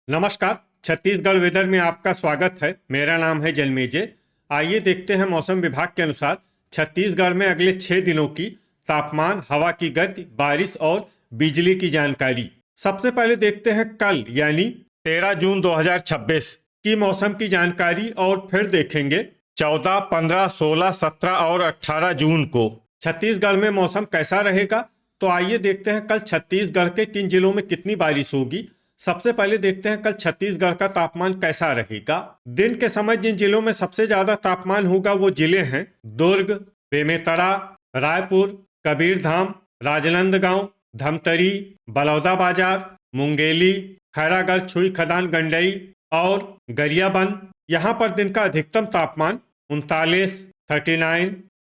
नमस्कार। छत्तीसगढ़ वेदर में आपका स्वागत है। मेरा नाम है जन्मेजय। आइए देखते हैं मौसम विभाग के अनुसार छत्तीसगढ़ में अगले 6 दिनों की तापमान, हवा की गति, बारिश और बिजली की जानकारी। सबसे पहले देखते हैं कल यानी 13 जून 2026 की मौसम की जानकारी और फिर देखेंगे 14, 15, 16, 17 और 18 जून को छत्तीसगढ़ में मौसम कैसा रहेगा। तो आइए देखते हैं कल छत्तीसगढ़ के किन जिलों में कितनी बारिश होगी। सबसे पहले देखते हैं कल छत्तीसगढ़ का तापमान कैसा रहेगा। दिन के समय जिन जिलों में सबसे ज्यादा तापमान होगा वो जिले हैं दुर्ग, बेमेतरा, रायपुर, कबीरधाम, राजनांदगांव, धमतरी, बलौदाबाजार, मुंगेली, खैरागढ़, छुई खदान, गंडई और गरियाबंद। यहाँ पर दिन का अधिकतम तापमान 39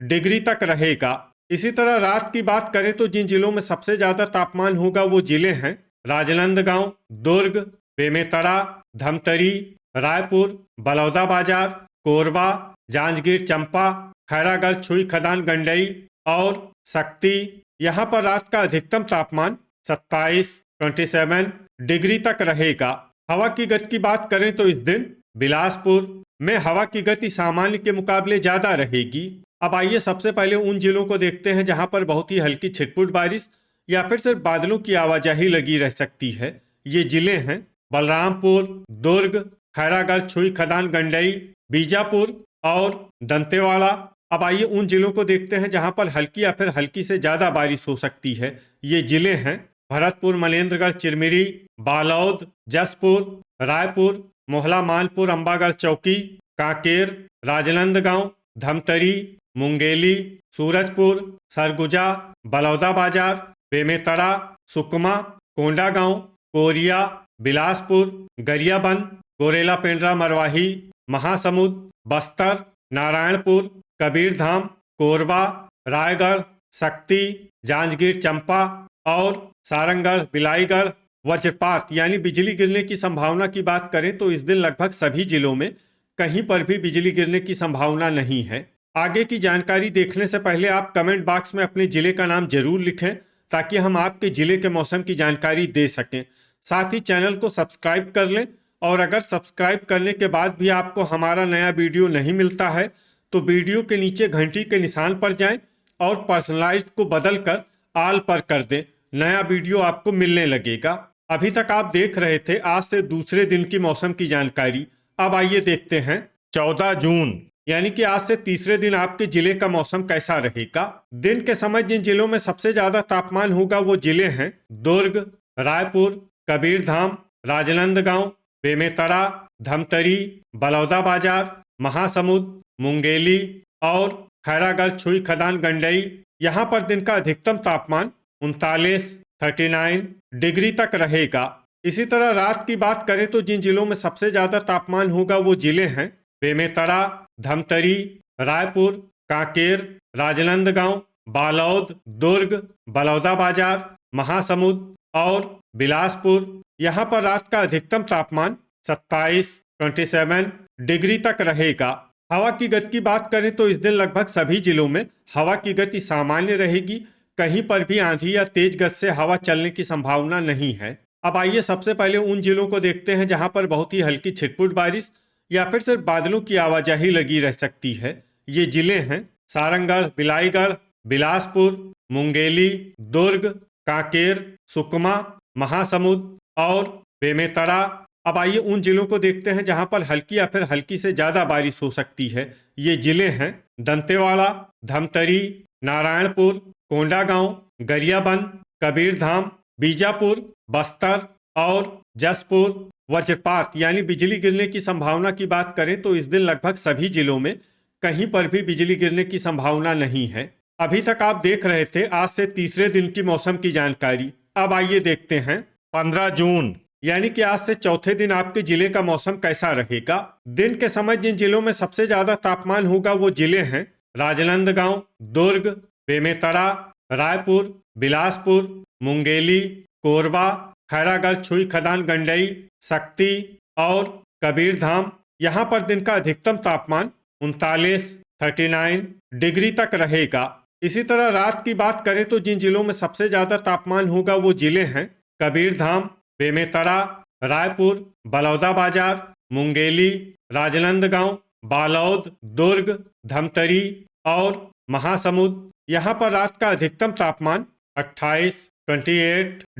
डिग्री तक रहेगा। इसी तरह रात की बात करें तो जिन जिलों में सबसे ज्यादा तापमान होगा वो जिले हैं राजनांदगांव, दुर्ग, बेमेतरा, धमतरी, रायपुर, बलौदाबाजार, कोरबा, जांजगीर चंपा, खैरागढ़, छुई खदान, गंडई और शक्ति। यहाँ पर रात का अधिकतम तापमान 27 डिग्री तक रहेगा। हवा की गति की बात करें तो इस दिन बिलासपुर में हवा की गति सामान्य के मुकाबले ज्यादा रहेगी। अब आइए सबसे पहले उन जिलों को देखते हैं जहां पर बहुत ही हल्की छिटपुट बारिश या फिर सिर्फ बादलों की आवाजाही लगी रह सकती है। ये जिले हैं बलरामपुर, दुर्ग, खैरागढ़, छुई खदान, गंडई, बीजापुर और दंतेवाड़ा। अब आइए उन जिलों को देखते हैं जहां पर हल्की या फिर हल्की से ज्यादा बारिश हो सकती है। ये जिले हैं भरतपुर, मनेन्द्रगढ़, चिरमिरी, बालोद, जसपुर, रायपुर, मोहला, मानपुर, अंबागढ़ चौकी, कांकेर, राजनांदगांव, धमतरी, मुंगेली, सूरजपुर, सरगुजा, बलौदाबाजार, बेमेतरा, सुकमा, कोंडागांव, कोरिया, बिलासपुर, गरियाबंद, गोरेला, पेंड्रा, मरवाही, महासमुंद, बस्तर, नारायणपुर, कबीरधाम, कोरबा, रायगढ़, शक्ति, जांजगीर चंपा और सारंगढ़, बिलाईगढ़। वज्रपात यानी बिजली गिरने की संभावना की बात करें तो इस दिन लगभग सभी जिलों में कहीं पर भी बिजली गिरने की संभावना नहीं है। आगे की जानकारी देखने से पहले आप कमेंट बॉक्स में अपने जिले का नाम जरूर लिखें ताकि हम आपके जिले के मौसम की जानकारी दे सकें। साथ ही चैनल को सब्सक्राइब कर लें और अगर सब्सक्राइब करने के बाद भी आपको हमारा नया वीडियो नहीं मिलता है तो वीडियो के नीचे घंटी के निशान पर जाएं और पर्सनलाइज्ड को बदलकर ऑल पर कर दें। नया वीडियो आपको मिलने लगेगा। अभी तक आप देख रहे थे आज से दूसरे दिन की मौसम की जानकारी। अब आइए देखते हैं 14 जून यानी कि आज से तीसरे दिन आपके जिले का मौसम कैसा रहेगा। दिन के समय जिन जिलों में सबसे ज्यादा तापमान होगा वो जिले हैं दुर्ग, रायपुर, कबीरधाम, राजनांदगांव, बेमेतरा, धमतरी, बलौदाबाजार, महासमुंद, मुंगेली और खैरागढ़, छुई खदान, गंडई। यहाँ पर दिन का अधिकतम तापमान 39 डिग्री तक रहेगा। इसी तरह रात की बात करें तो जिन जिलों में सबसे ज्यादा तापमान होगा वो जिले हैं बेमेतरा, धमतरी, रायपुर, कांकेर, राजनांदगांव, बालोद, दुर्ग, बलौदाबाजार, महासमुंद और बिलासपुर। यहाँ पर रात का अधिकतम तापमान 27 डिग्री तक रहेगा। हवा की गति की बात करें तो इस दिन लगभग सभी जिलों में हवा की गति सामान्य रहेगी। कहीं पर भी आंधी या तेज गति से हवा चलने की संभावना नहीं है। अब आइए सबसे पहले उन जिलों को देखते हैं जहां पर बहुत ही हल्की छिटपुट बारिश या फिर सिर्फ बादलों की आवाजाही लगी रह सकती है। ये जिले हैं सारंगढ़, बिलाईगढ़, बिलासपुर, मुंगेली, दुर्ग, कांकेर, सुकमा, महासमुंद और बेमेतरा। अब आइए उन जिलों को देखते हैं जहां पर हल्की या फिर हल्की से ज्यादा बारिश हो सकती है। ये जिले हैं दंतेवाड़ा, धमतरी, नारायणपुर, कोंडागांव, गरियाबंद, कबीरधाम, बीजापुर, बस्तर और जसपुर। वज्रपात यानी बिजली गिरने की संभावना की बात करें तो इस दिन लगभग सभी जिलों में कहीं पर भी बिजली गिरने की संभावना नहीं है। अभी तक आप देख रहे थे आज से तीसरे दिन की मौसम की जानकारी। अब आइए देखते हैं 15 जून यानी कि आज से चौथे दिन आपके जिले का मौसम कैसा रहेगा। दिन के समय जिन जिलों में सबसे ज्यादा तापमान होगा वो जिले हैं राजनांदगांव, दुर्ग, बेमेतरा, रायपुर, बिलासपुर, मुंगेली, कोरबा, खैरागढ़, छुई खदान, गंडई, शक्ति और कबीरधाम। यहाँ पर दिन का अधिकतम तापमान 39 डिग्री तक रहेगा। इसी तरह रात की बात करें तो जिन जिलों में सबसे ज्यादा तापमान होगा वो जिले हैं कबीरधाम, बेमेतरा, रायपुर, बलौदाबाजार, मुंगेली, राजनांदगांव, बालोद, दुर्ग, धमतरी और महासमुंद। यहाँ पर रात का अधिकतम तापमान 28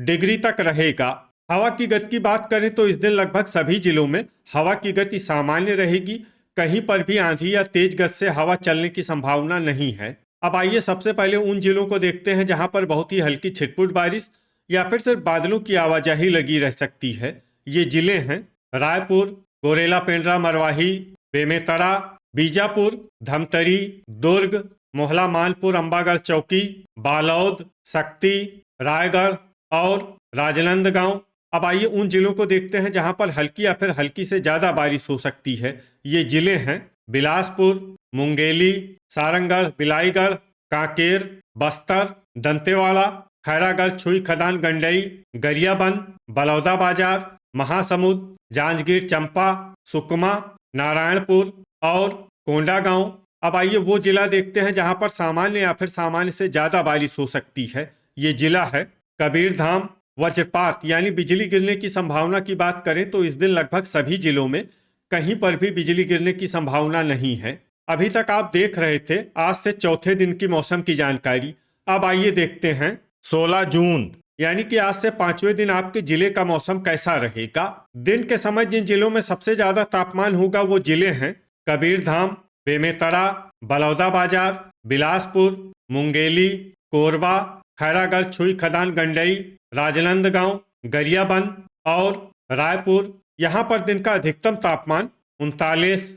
डिग्री तक रहेगा। हवा की गति की बात करें तो इस दिन लगभग सभी जिलों में हवा की गति सामान्य रहेगी। कहीं पर भी आंधी या तेज गति से हवा चलने की संभावना नहीं है। अब आइए सबसे पहले उन जिलों को देखते हैं जहां पर बहुत ही हल्की छिटपुट बारिश या फिर सिर्फ बादलों की आवाजाही लगी रह सकती है। ये जिले हैं रायपुर, गोरेला पेंड्रा मरवाही, बेमेतरा, बीजापुर, धमतरी, दुर्ग, मोहला मानपुर, अंबागढ़ चौकी, बालोद, शक्ति, रायगढ़ और राजनांदगांव। अब आइए उन जिलों को देखते हैं जहां पर हल्की या फिर हल्की से ज्यादा बारिश हो सकती है। ये जिले हैं बिलासपुर, मुंगेली, सारंगढ़, बिलाईगढ़, कांकेर, बस्तर, दंतेवाड़ा, खैरागढ़, छुई खदान, गंडई, गरियाबंद, बलौदाबाजार, महासमुंद, जांजगीर चंपा, सुकमा, नारायणपुर और कोंडागांव। अब आइए वो जिला देखते हैं जहां पर सामान्य या फिर सामान्य से ज्यादा बारिश हो सकती है। ये जिला है कबीरधाम। वज्रपात यानी बिजली गिरने की संभावना की बात करें तो इस दिन लगभग सभी जिलों में कहीं पर भी बिजली गिरने की संभावना नहीं है। अभी तक आप देख रहे थे आज से चौथे दिन की मौसम की जानकारी। अब आइए देखते हैं 16 जून यानी कि आज से 5वें दिन आपके जिले का मौसम कैसा रहेगा। दिन के समय जिन जिलों में सबसे ज्यादा तापमान होगा वो जिले हैं कबीरधाम, बेमेतरा, बलौदाबाजार, बिलासपुर, मुंगेली, कोरबा, खैरागढ़, छुई खदान, गंडई, राजनांदगांव, गरियाबंद और रायपुर। यहाँ पर दिन का अधिकतम तापमान 39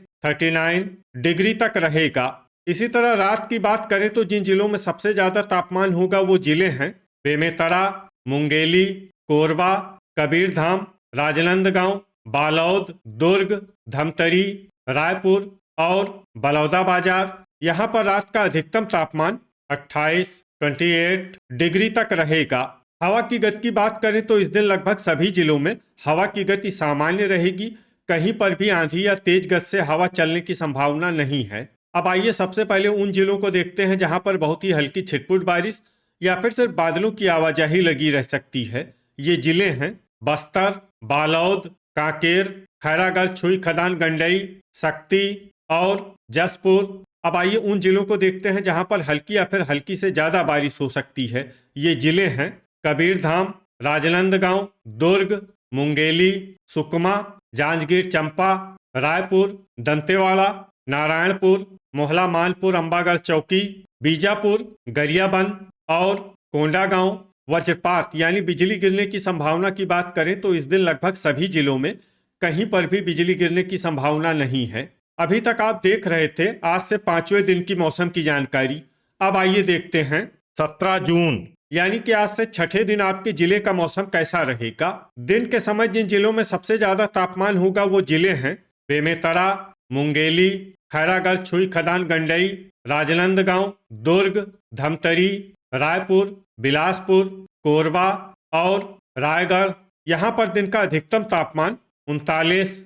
डिग्री तक रहेगा। इसी तरह रात की बात करें तो जिन जिलों में सबसे ज्यादा तापमान होगा वो जिले हैं बेमेतरा, मुंगेली, कोरबा, कबीरधाम, राजनांदगांव, बालोद, दुर्ग, धमतरी, रायपुर और बलौदाबाजार। यहाँ पर रात का अधिकतम तापमान 28 डिग्री तक रहेगा। हवा की गति की बात करें तो इस दिन लगभग सभी जिलों में हवा की गति सामान्य रहेगी। कहीं पर भी आंधी या तेज गति से हवा चलने की संभावना नहीं है। अब आइए सबसे पहले उन जिलों को देखते हैं जहां पर बहुत ही हल्की छिटपुट बारिश या फिर सिर्फ बादलों की आवाजाही लगी रह सकती है। ये जिले हैं बस्तर, बालोद, कांकेर, खैरागढ़, छुई खदान, गंडई, शक्ति और जसपुर। अब आइए उन जिलों को देखते हैं जहां पर हल्की या फिर हल्की से ज्यादा बारिश हो सकती है। ये जिले हैं कबीरधाम, राजनांदगांव, दुर्ग, मुंगेली, सुकमा, जांजगीर चंपा, रायपुर, दंतेवाड़ा, नारायणपुर, मोहला मानपुर, अंबागढ़ चौकी, बीजापुर, गरियाबंद और कोंडागांव। वज्रपात यानी बिजली गिरने की संभावना की बात करें तो इस दिन लगभग सभी जिलों में कहीं पर भी बिजली गिरने की संभावना नहीं है। अभी तक आप देख रहे थे आज से 5वें दिन की मौसम की जानकारी। अब आइए देखते हैं 17 जून यानी कि आज से छठे दिन आपके जिले का मौसम कैसा रहेगा। दिन के समय जिन जिलों में सबसे ज्यादा तापमान होगा वो जिले हैं बेमेतरा, मुंगेली, खैरागढ़, छुई खदान, गंडई, राजनांदगांव, दुर्ग, धमतरी, रायपुर, बिलासपुर, कोरबा और रायगढ़। यहाँ पर दिन का अधिकतम तापमान 39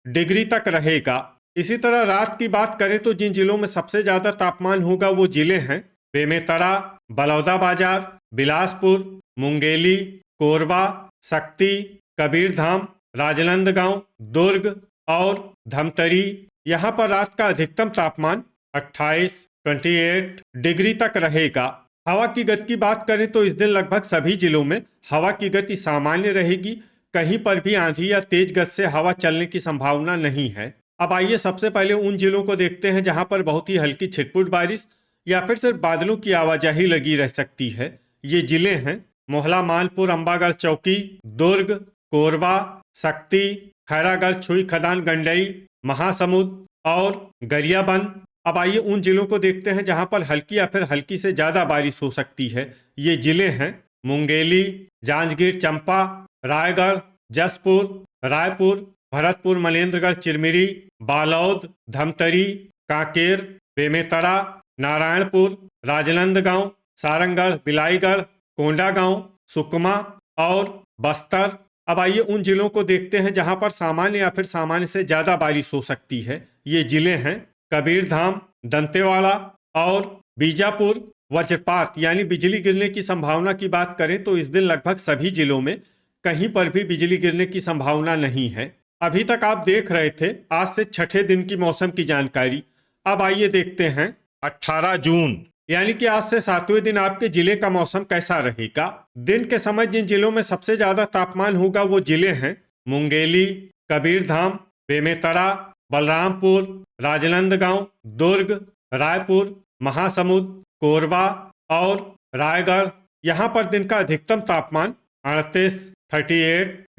डिग्री तक रहेगा। इसी तरह रात की बात करें तो जिन जिलों में सबसे ज्यादा तापमान होगा वो जिले हैं बेमेतरा, बलौदाबाजार, बिलासपुर, मुंगेली, कोरबा, शक्ति, कबीरधाम, राजनांदगांव, दुर्ग और धमतरी। यहाँ पर रात का अधिकतम तापमान 28 डिग्री तक रहेगा। हवा की गति की बात करें तो इस दिन लगभग सभी जिलों में हवा की गति सामान्य रहेगी। कहीं पर भी आंधी या तेज गति से हवा चलने की संभावना नहीं है। अब आइए सबसे पहले उन जिलों को देखते हैं जहां पर बहुत ही हल्की छिटपुट बारिश या फिर सिर्फ बादलों की आवाजाही लगी रह सकती है। ये जिले हैं मोहला मानपुर, अंबागढ़ चौकी, दुर्ग, कोरबा, शक्ति, खैरागढ़, छुई खदान, गंडई, महासमुंद और गरियाबंद। अब आइए उन जिलों को देखते हैं जहां पर हल्की या फिर हल्की से ज्यादा बारिश हो सकती है। ये जिले हैं मुंगेली, जांजगीर चांपा, रायगढ़, जसपुर, रायपुर, भरतपुर, मनेन्द्रगढ़, चिरमिरी, बालोद, धमतरी, कांकेर, बेमेतरा, नारायणपुर, राजनांदगांव, सारंगढ़, बिलाईगढ़, कोंडागांव, सुकमा और बस्तर। अब आइए उन जिलों को देखते हैं जहां पर सामान्य या फिर सामान्य से ज्यादा बारिश हो सकती है। ये जिले हैं कबीरधाम, दंतेवाड़ा और बीजापुर। वज्रपात यानी बिजली गिरने की संभावना की बात करें तो इस दिन लगभग सभी जिलों में कहीं पर भी बिजली गिरने की संभावना नहीं है। अभी तक आप देख रहे थे आज से छठे दिन की मौसम की जानकारी। अब आइए देखते हैं 18 जून यानी कि आज से 7वें दिन आपके जिले का मौसम कैसा रहेगा। दिन के समय जिन जिलों में सबसे ज्यादा तापमान होगा वो जिले हैं मुंगेली, कबीरधाम, बेमेतरा, बलरामपुर, राजनांदगांव, दुर्ग, रायपुर, महासमुंद, कोरबा और रायगढ़। यहाँ पर दिन का अधिकतम तापमान 38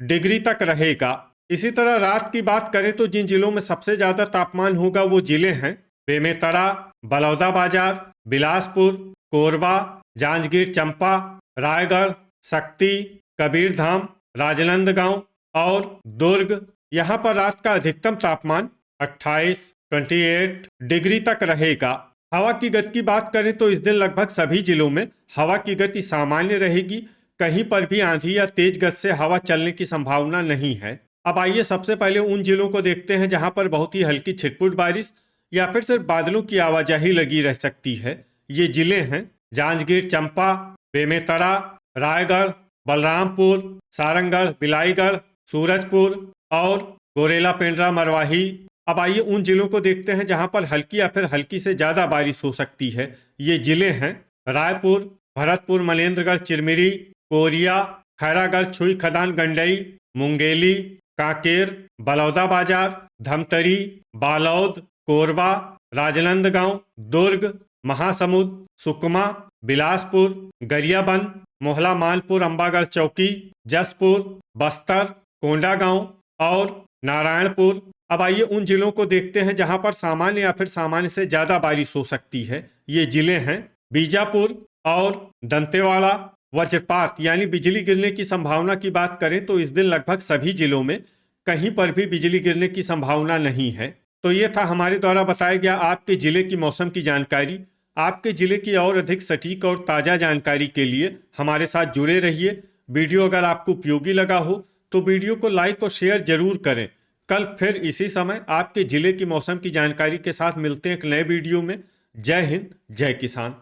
डिग्री तक रहेगा। इसी तरह रात की बात करें तो जिन जिलों में सबसे ज्यादा तापमान होगा वो जिले हैं बेमेतरा, बलौदाबाजार, बिलासपुर, कोरबा, जांजगीर चंपा, रायगढ़, शक्ति, कबीरधाम, राजनांदगांव और दुर्ग। यहाँ पर रात का अधिकतम तापमान 28 डिग्री तक रहेगा। हवा की गति की बात करें तो इस दिन लगभग सभी जिलों में हवा की गति सामान्य रहेगी। कहीं पर भी आंधी या तेज गति से हवा चलने की संभावना नहीं है। अब आइए सबसे पहले उन जिलों को देखते हैं जहां पर बहुत ही हल्की छिटपुट बारिश या फिर सिर्फ बादलों की आवाजाही लगी रह सकती है। ये जिले हैं जांजगीर चंपा, बेमेतरा, रायगढ़, बलरामपुर, सारंगढ़, बिलाईगढ़, सूरजपुर और गोरेला पेंड्रा मरवाही। अब आइए उन जिलों को देखते हैं जहां पर हल्की या फिर हल्की से ज्यादा बारिश हो सकती है। ये जिले हैं रायपुर, भरतपुर, मनेन्द्रगढ़, चिरमिरी, कोरिया, खैरागढ़, छुई, खदान, गंडई, मुंगेली, कांकेर, बलौदाबाजार, धमतरी, बालौद, कोरबा, राजनांदगांव, दुर्ग, महासमुंद, सुकमा, बिलासपुर, गरियाबंद, मोहला, मानपुर, अंबागढ़ चौकी, जसपुर, बस्तर, कोंडागांव और नारायणपुर। अब आइए उन जिलों को देखते हैं जहां पर सामान्य या फिर सामान्य से ज्यादा बारिश हो सकती है। ये जिले हैं बीजापुर और दंतेवाड़ा। वज्रपात यानी बिजली गिरने की संभावना की बात करें तो इस दिन लगभग सभी जिलों में कहीं पर भी बिजली गिरने की संभावना नहीं है। तो ये था हमारे द्वारा बताया गया आपके जिले की मौसम की जानकारी। आपके जिले की और अधिक सटीक और ताज़ा जानकारी के लिए हमारे साथ जुड़े रहिए। वीडियो अगर आपको उपयोगी लगा हो तो वीडियो को लाइक और शेयर जरूर करें। कल फिर इसी समय आपके जिले की मौसम की जानकारी के साथ मिलते हैं एक नए वीडियो में। जय हिंद, जय किसान।